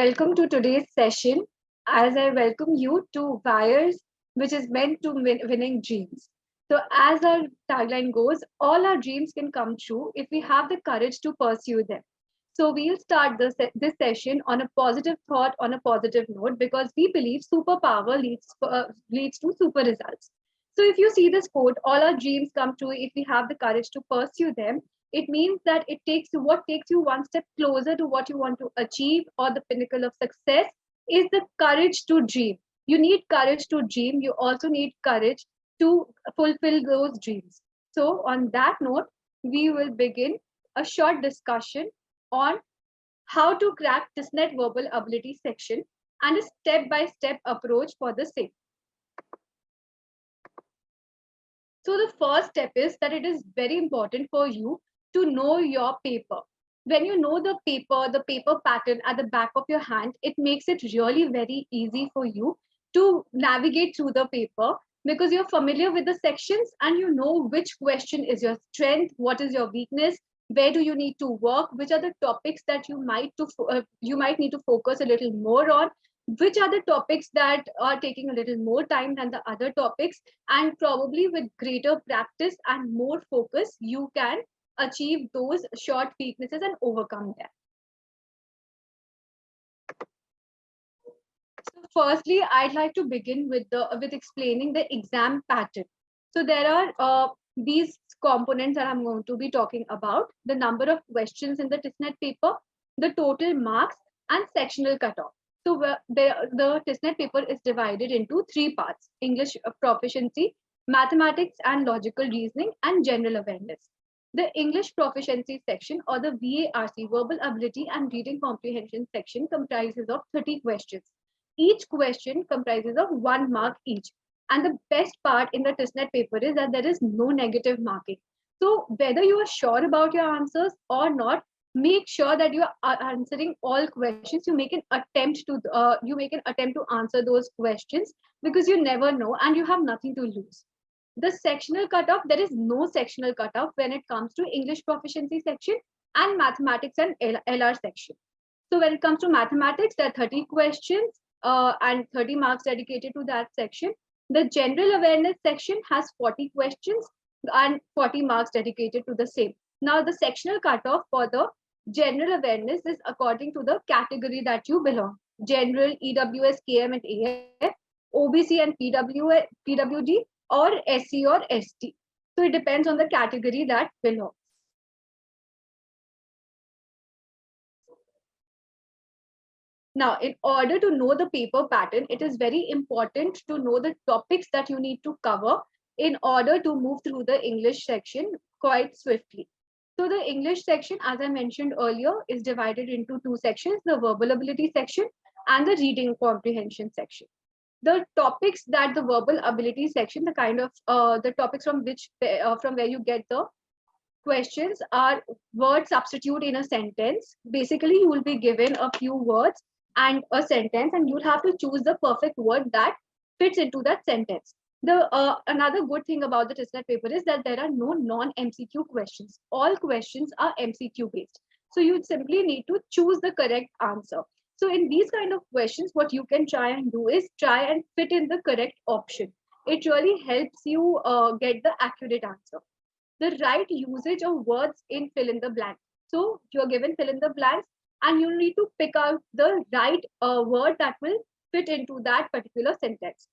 Welcome to today's session as I welcome you to VAIRs, which is meant to winning dreams. So, as our tagline goes, all our dreams can come true if we have the courage to pursue them. So, we'll start this session on a positive thought, on a positive note, because we believe superpower leads to super results. So, if you see this quote, all our dreams come true if we have the courage to pursue them, it means that what takes you one step closer to what you want to achieve or the pinnacle of success is the courage to dream. You need courage to dream. You also need courage to fulfill those dreams. So, on that note, we will begin a short discussion on how to crack Tissnet verbal ability section and a step-by-step approach for the same. So the first step is that it is very important for you to know your paper. When you know the paper pattern at the back of your hand, it makes it really very easy for you to navigate through the paper because you're familiar with the sections and you know which question is your strength, what is your weakness, where do you need to work, which are the topics that you might need to focus a little more on, which are the topics that are taking a little more time than the other topics, and probably with greater practice and more focus you can achieve those short weaknesses and overcome them. So firstly, I'd like to begin with explaining the exam pattern. So there are these components that I'm going to be talking about: the number of questions in the Tissnet paper, the total marks, and sectional cutoff. So the Tissnet paper is divided into three parts: English proficiency, mathematics and logical reasoning, and general awareness. The English proficiency section, or the VARC, verbal ability and reading comprehension section, comprises of 30 questions. Each question comprises of 1 mark each. And the best part in the Tissnet paper is that there is no negative marking. So whether you are sure about your answers or not, make sure that you are answering all questions. You make an attempt to answer those questions, because you never know and you have nothing to lose. The sectional cutoff, there is no sectional cutoff when it comes to English proficiency section and mathematics and LR section. So when it comes to mathematics, there are 30 questions and 30 marks dedicated to that section. The general awareness section has 40 questions and 40 marks dedicated to the same. Now the sectional cutoff for the general awareness is according to the category that you belong: general, EWS, KM and AF, OBC and PWD, or SC or ST. So it depends on the category that belongs. Now, in order to know the paper pattern, it is very important to know the topics that you need to cover in order to move through the English section quite swiftly. So the English section, as I mentioned earlier, is divided into two sections: the verbal ability section and the reading comprehension section. The topics that the verbal ability section, the kind of the topics from where you get the questions, are word substitute in a sentence. Basically, you will be given a few words and a sentence, and you'll have to choose the perfect word that fits into that sentence. The another good thing about the Tissnet paper is that there are no non-MCQ questions. All questions are MCQ based. So you simply need to choose the correct answer. So in these kind of questions, what you can try and do is try and fit in the correct option. It really helps you get the accurate answer. The right usage of words in fill in the blank. So you're given fill in the blanks and you need to pick out the right word that will fit into that particular sentence.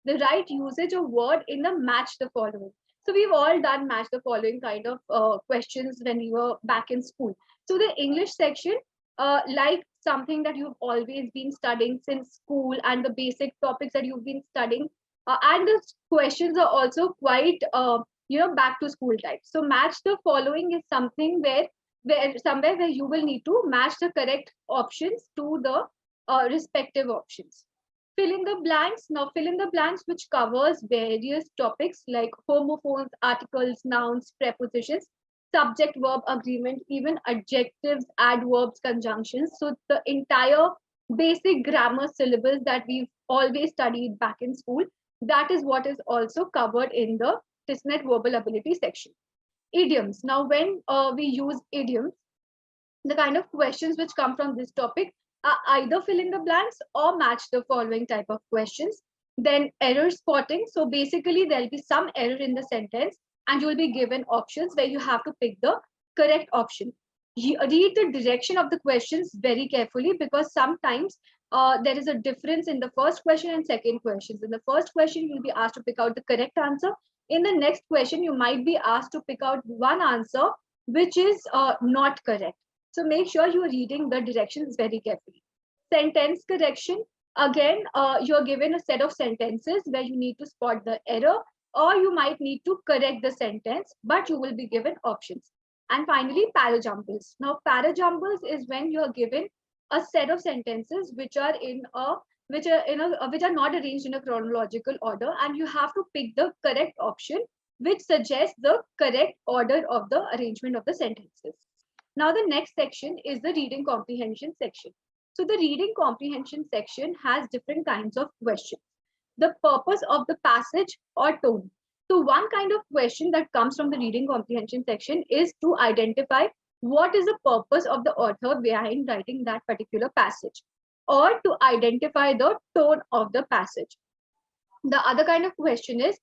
The right usage of word in the match the following. So we've all done match the following kind of questions when we were back in school. So the English section, like something that you've always been studying since school and the basic topics that you've been studying, and the questions are also quite back to school type. So match the following is something where you will need to match the correct options to the respective options. Fill in the blanks. Now fill in the blanks which covers various topics like homophones, articles, nouns, prepositions, subject verb agreement, even adjectives, adverbs, conjunctions. So the entire basic grammar syllabus that we've always studied back in school, that is what is also covered in the Tissnet verbal ability section. Idioms. Now when we use idioms, the kind of questions which come from this topic either fill in the blanks or match the following type of questions. Then error spotting. So basically there'll be some error in the sentence and you'll be given options where you have to pick the correct option. You read the direction of the questions very carefully, because sometimes there is a difference in the first question and second questions. In the first question, you'll be asked to pick out the correct answer. In the next question, you might be asked to pick out one answer which is not correct. So make sure you're reading the directions very carefully. Sentence correction. Again, you're given a set of sentences where you need to spot the error, or you might need to correct the sentence, but you will be given options. And finally, parajumbles. Now, parajumbles is when you're given a set of sentences which are which are not arranged in a chronological order, and you have to pick the correct option which suggests the correct order of the arrangement of the sentences. Now, the next section is the reading comprehension section. So the reading comprehension section has different kinds of questions. The purpose of the passage or tone. So one kind of question that comes from the reading comprehension section is to identify what is the purpose of the author behind writing that particular passage, or to identify the tone of the passage. The other kind of question is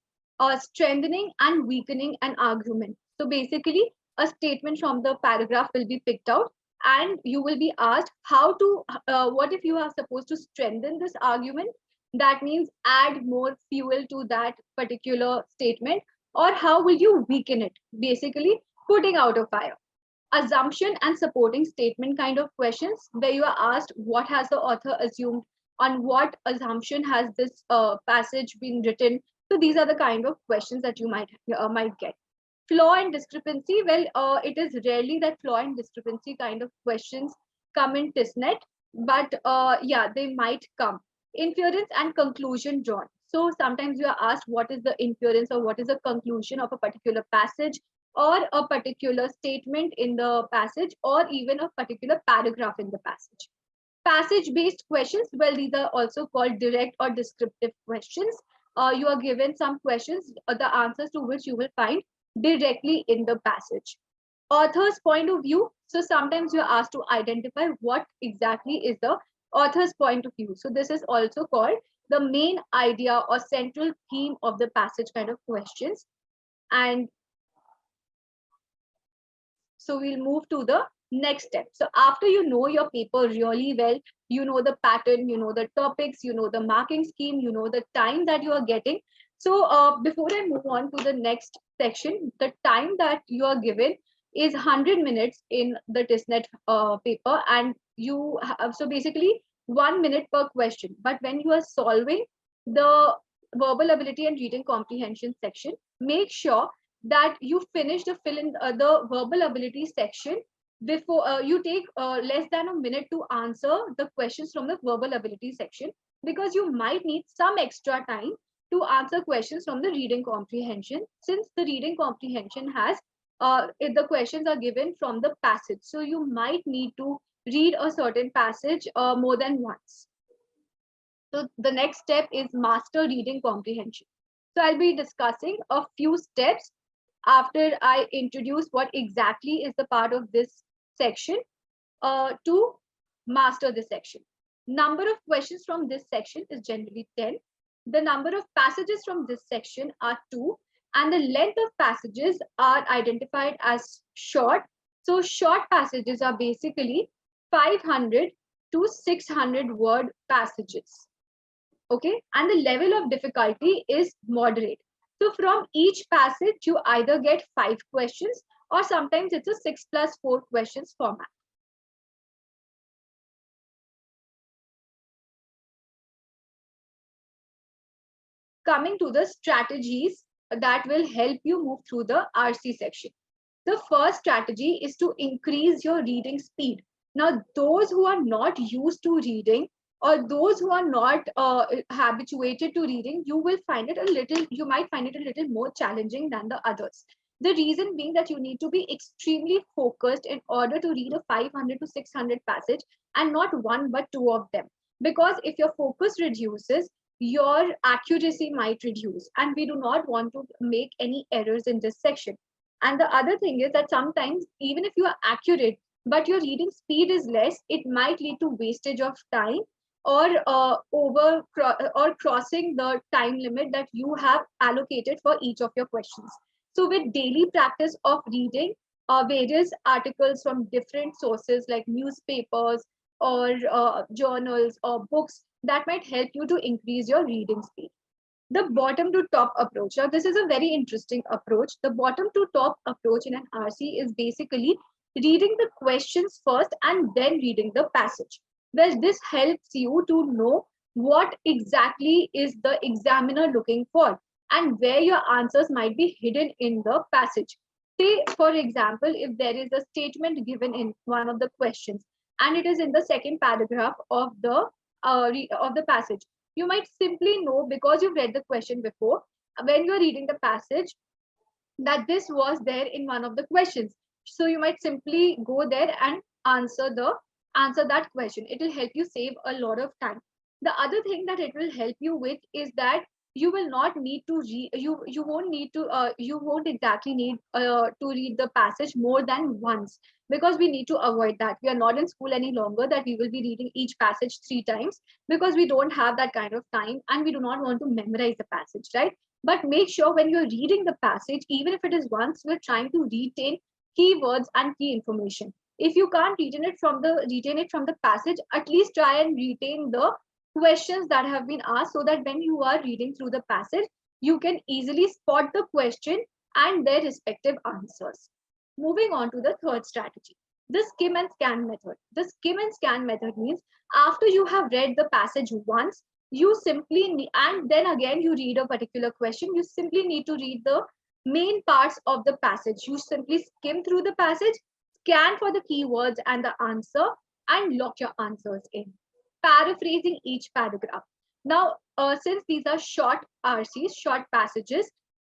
strengthening and weakening an argument. So basically, a statement from the paragraph will be picked out, and you will be asked how to, what if you are supposed to strengthen this argument? That means add more fuel to that particular statement, or how will you weaken it? Basically, putting out a fire. Assumption and supporting statement kind of questions, where you are asked what has the author assumed, on what assumption has this passage been written. So these are the kind of questions that you might get. Flaw and discrepancy. Well, it is rarely that flaw and discrepancy kind of questions come in Tissnet, but yeah, they might come. Inference and conclusion drawn. So sometimes you are asked what is the inference or what is the conclusion of a particular passage, or a particular statement in the passage, or even a particular paragraph in the passage. Passage based questions, well, these are also called direct or descriptive questions. You are given some questions, the answers to which you will find directly in the passage. Author's point of view. So sometimes you're asked to identify what exactly is the author's point of view. So this is also called the main idea or central theme of the passage kind of questions. And so we'll move to the next step. So after you know your paper really well, you know the pattern, you know the topics, you know the marking scheme, you know the time that you are getting. So before I move on to the next section, the time that you are given is 100 minutes in the Tissnet paper, and you have, so basically 1 minute per question. But when you are solving the verbal ability and reading comprehension section, make sure that you finish the fill in the verbal ability section before you take less than a minute to answer the questions from the verbal ability section, because you might need some extra time to answer questions from the reading comprehension, since the reading comprehension has if the questions are given from the passage, so you might need to read a certain passage more than once. So the next step is master reading comprehension. So I'll be discussing a few steps after I introduce what exactly is the part of this section to master this section. Number of questions from this section is generally 10. The number of passages from this section are 2, and the length of passages are identified as short. So short passages are basically 500 to 600 word passages. Okay, and the level of difficulty is moderate. So from each passage, you either get 5 questions, or sometimes it's a 6+4 questions format. Coming to the strategies that will help you move through the RC section. The first strategy is to increase your reading speed. Now, those who are not used to reading, or those who are not habituated to reading, you might find it a little more challenging than the others. The reason being that you need to be extremely focused in order to read a 500 to 600 passage, and not one but 2 of them. Because if your focus reduces, your accuracy might reduce, and we do not want to make any errors in this section. And the other thing is that sometimes, even if you are accurate, but your reading speed is less, it might lead to wastage of time or crossing the time limit that you have allocated for each of your questions. So with daily practice of reading various articles from different sources like newspapers or journals or books, that might help you to increase your reading speed. The bottom to top approach. Now, this is a very interesting approach. The bottom to top approach in an RC is basically reading the questions first and then reading the passage. Where this helps you to know what exactly is the examiner looking for and where your answers might be hidden in the passage. Say, for example, if there is a statement given in one of the questions and it is in the second paragraph of the passage, you might simply know because you've read the question before when you're reading the passage that this was there in one of the questions. So you might simply go there and answer that question. It will help you save a lot of time. The other thing that it will help you with is that you will not need to you won't exactly need to read the passage more than once, because we need to avoid that. We are not in school any longer that we will be reading each passage 3 times, because we don't have that kind of time and we do not want to memorize the passage, right? But make sure when you're reading the passage, even if it is once, we're trying to retain keywords and key information. If you can't retain it from the passage, at least try and retain the questions that have been asked, so that when you are reading through the passage, you can easily spot the question and their respective answers. Moving on to the third strategy, the skim and scan method. The skim and scan method means after you have read the passage once, you simply need, and then again you read a particular question, you simply need to read the main parts of the passage. You simply skim through the passage, scan for the keywords and the answer, and lock your answers in. Paraphrasing each paragraph. Now, since these are short RCs, short passages,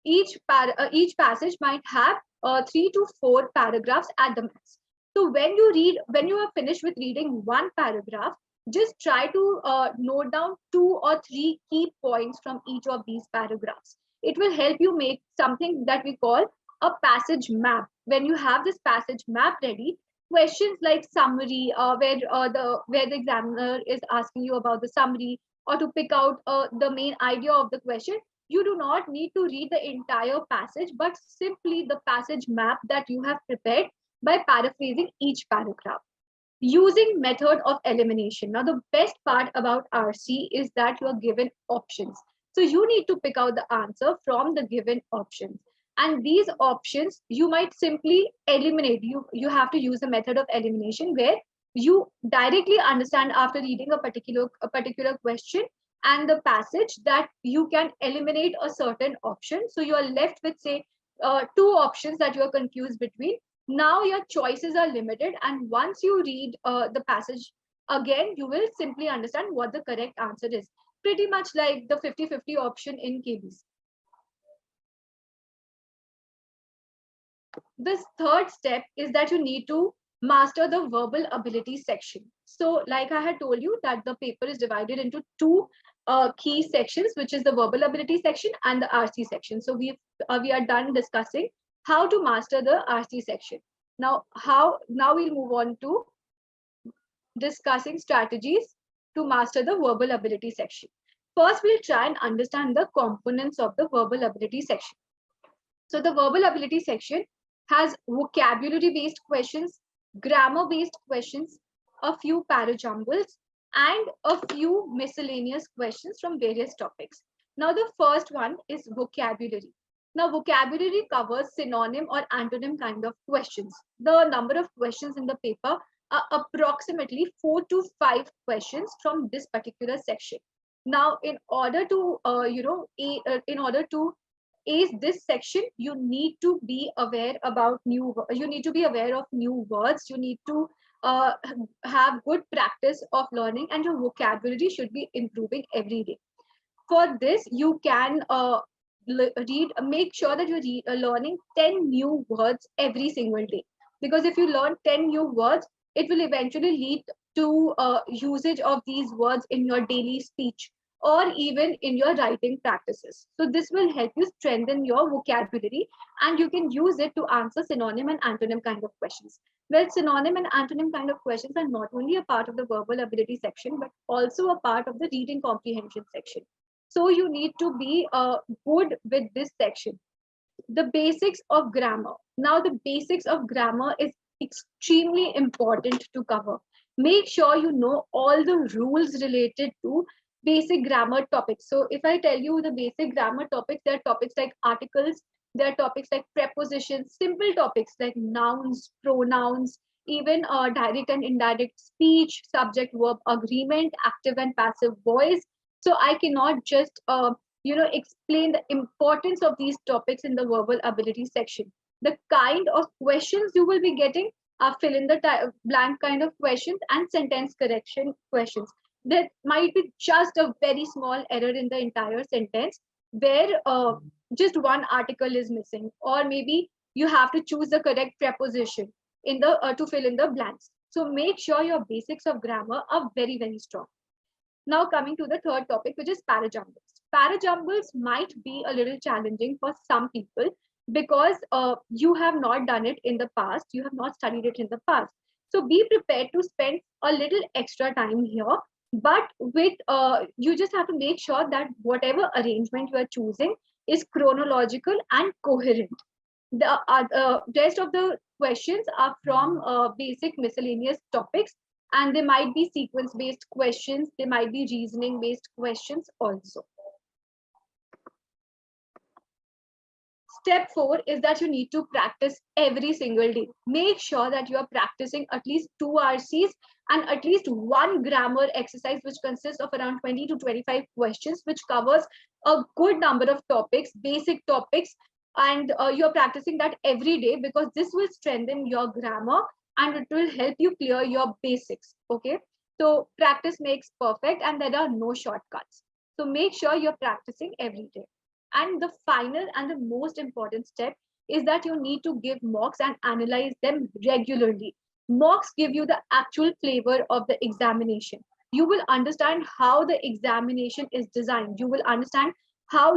each passage might have 3 to 4 paragraphs at the max. So when you are finished with reading one paragraph, just try to note down 2 or 3 key points from each of these paragraphs. It will help you make something that we call a passage map. When you have this passage map ready, questions like summary, where the examiner is asking you about the summary, or to pick out the main idea of the question, you do not need to read the entire passage, but simply the passage map that you have prepared by paraphrasing each paragraph. Using method of elimination. Now, the best part about RC is that you are given options. So you need to pick out the answer from the given options. And these options, you might simply eliminate. You have to use the method of elimination, where you directly understand after reading a particular question and the passage that you can eliminate a certain option. So you are left with, say, 2 options that you are confused between. Now your choices are limited, and once you read the passage again, you will simply understand what the correct answer is. Pretty much like the 50-50 option in KBC. This third step is that you need to master the verbal ability section. So like I had told you that the paper is divided into 2 key sections, which is the verbal ability section and the RC section. So we are done discussing how to master the RC section. Now we'll move on to discussing strategies to master the verbal ability section. First, we'll try and understand the components of the verbal ability section. So the verbal ability section has vocabulary-based questions, grammar-based questions, a few parajumbles, and a few miscellaneous questions from various topics. Now, the first one is vocabulary. Now, vocabulary covers synonym or antonym kind of questions. The number of questions in the paper are approximately 4 to 5 questions from this particular section. Now, in order to ace this section, you need to be aware of new words. You need to have good practice of learning, and your vocabulary should be improving every day. For this, you can make sure that you're learning 10 new words every single day, because if you learn 10 new words, it will eventually lead to usage of these words in your daily speech or even in your writing practices. So this will help you strengthen your vocabulary, and you can use it to answer synonym and antonym kind of questions. Well, synonym and antonym kind of questions are not only a part of the verbal ability section, but also a part of the reading comprehension section. So you need to be good with this section. The basics of grammar. Now, the basics of grammar is extremely important to cover. Make sure you know all the rules related to basic grammar topics. So if I tell you the basic grammar topics, there are topics like articles, there are topics like prepositions, simple topics like nouns, pronouns, even direct and indirect speech, subject verb agreement, active and passive voice. So I cannot just explain the importance of these topics in the verbal ability section. The kind of questions you will be getting are fill in the blank kind of questions and sentence correction questions. There might be just a very small error in the entire sentence where just one article is missing, or maybe you have to choose the correct preposition in the to fill in the blanks. So make sure your basics of grammar are very, very strong. Now coming to the third topic, which is parajumbles. Parajumbles might be a little challenging for some people because you have not done it in the past, you have not studied it in the past. So be prepared to spend a little extra time here, but with you just have to make sure that whatever arrangement you are choosing is chronological and coherent. The rest of the questions are from basic miscellaneous topics, and they might be sequence based questions, they might be reasoning based questions also. Step 4 is that you need to practice every single day. Make sure that you are practicing at least 2 RCs and at least one grammar exercise, which consists of around 20 to 25 questions, which covers a good number of topics, basic topics, and you're practicing that every day, because this will strengthen your grammar and it will help you clear your basics. Okay, so practice makes perfect, and there are no shortcuts. So make sure you're practicing every day. And the final and the most important step is that you need to give mocks and analyze them regularly. Mocks give you the actual flavor of the examination. You will understand how the examination is designed. You will understand how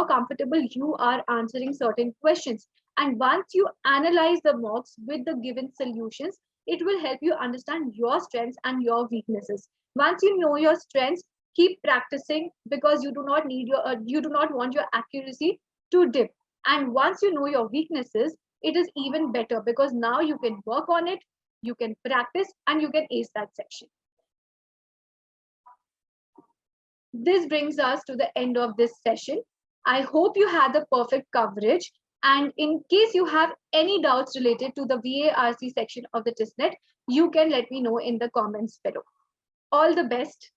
comfortable you are answering certain questions. And once you analyze the mocks with the given solutions, it will help you understand your strengths and your weaknesses. Once you know your strengths, keep practicing, because you do not need your you do not want your accuracy to dip. And once you know your weaknesses, it is even better, because now you can work on it, you can practice, and you can ace that section. This brings us to the end of this session. I hope you had the perfect coverage, and in case you have any doubts related to the VAIR section of the Tissnet, you can let me know in the comments below. All the best.